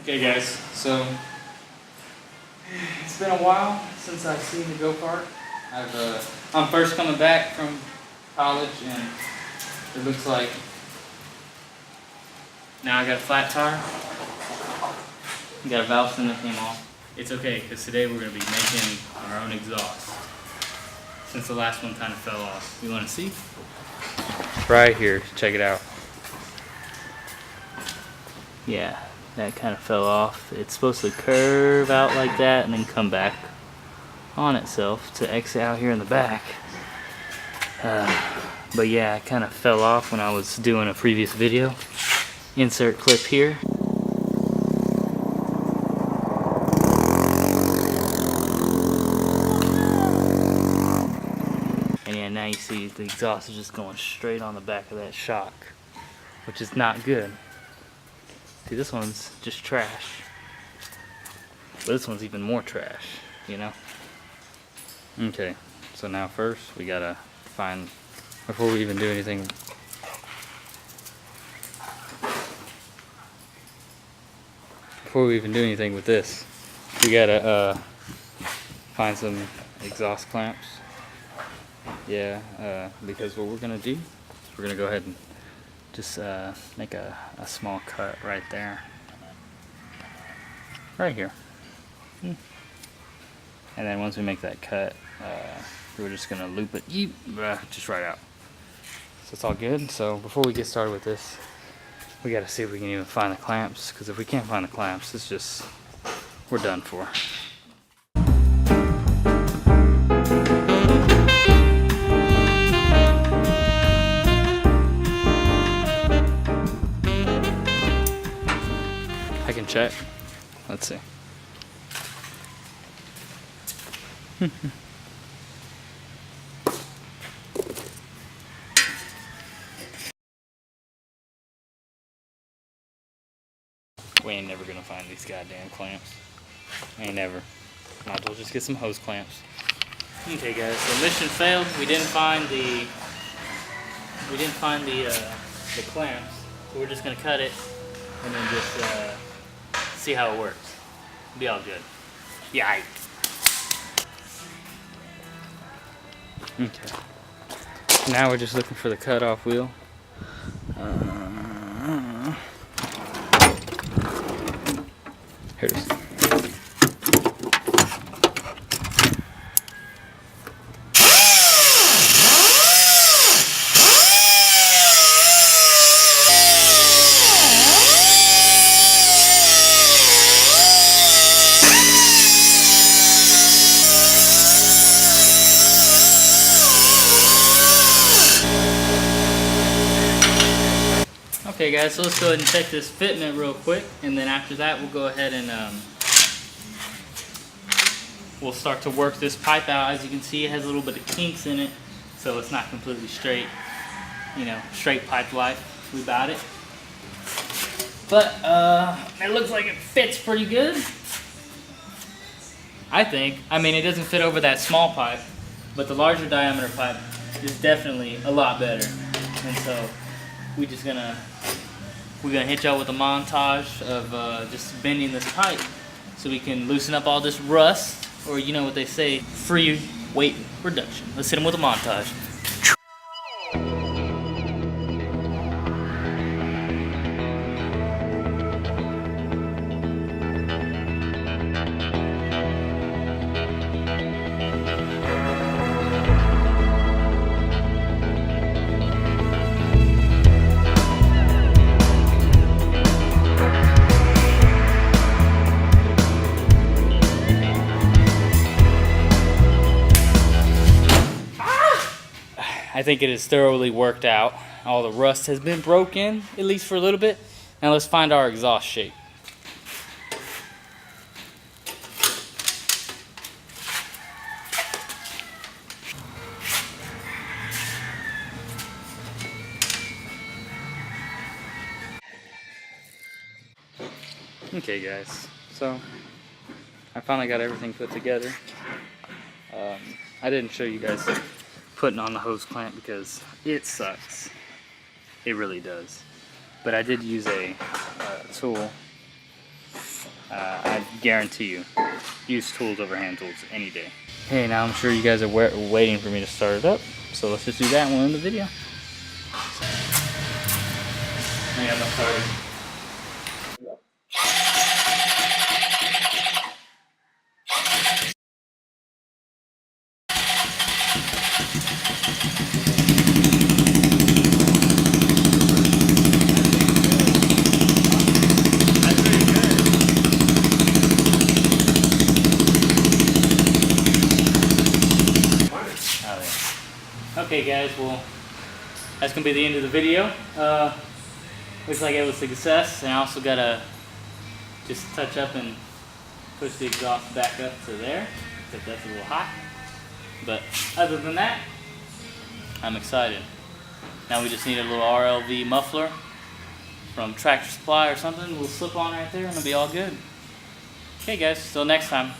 Okay guys, so it's been a while since I've seen the go-kart. I'm first coming back from college and it looks like now I got a flat tire. Got a valve stem that came off. It's okay because today we're going to be making our own exhaust since the last one kind of fell off. You want to see? Right here, check it out. Yeah, that kind of fell off. It's supposed to curve out like that and then come back on itself to exit out here in the back. But yeah, it kind of fell off when I was doing a previous video. Insert clip here. And yeah, now you see the exhaust is just going straight on the back of that shock, which is not good. See, this one's just trash. But this one's even more trash, you know? Okay, so now first we gotta find, before we even do anything, with this, we gotta find some exhaust clamps. Yeah, because what we're gonna do is we're gonna go ahead and just make a small cut right there, right here. And then once we make that cut, we're just gonna loop it just right out. So it's all good. So before we get started with this, we gotta see if we can even find the clamps, because if we can't find the clamps, it's just, we're done for. I can check. Let's see. We ain't never gonna find these goddamn clamps. Ain't never. Might as well just get some hose clamps. Okay guys, so mission failed. We didn't find the clamps. So we're just gonna cut it and then just see how it works. It'll be all good. Yikes. Okay. Now we're just looking for the cutoff wheel. Here it is. Okay guys, so let's go ahead and check this fitment real quick, and then after that we'll go ahead and we'll start to work this pipe out. As you can see, it has a little bit of kinks in it, so it's not completely straight, you know, straight pipe life. We got it. But it looks like it fits pretty good, I think. I mean, it doesn't fit over that small pipe, but the larger diameter pipe is definitely a lot better. And so we're gonna hit y'all with a montage of just bending this pipe so we can loosen up all this rust, or you know what they say, free weight reduction. Let's hit them with a montage. I think it is thoroughly worked out. All the rust has been broken, at least for a little bit. Now let's find our exhaust shape. Okay guys, so I finally got everything put together. I didn't show you guys putting on the hose clamp because it sucks. It really does. But I did use a tool I guarantee you, use tools over hand tools any day. Hey, now I'm sure you guys are waiting for me to start it up, so let's just do that one in the video. Yeah, I'm started. Okay guys, well, that's going to be the end of the video. Looks like it was a success, and I also got to just touch up and push the exhaust back up to there, because that's a little hot. But other than that, I'm excited. Now we just need a little RLV muffler from Tractor Supply or something. We'll slip on right there and it'll be all good. Okay guys, till next time.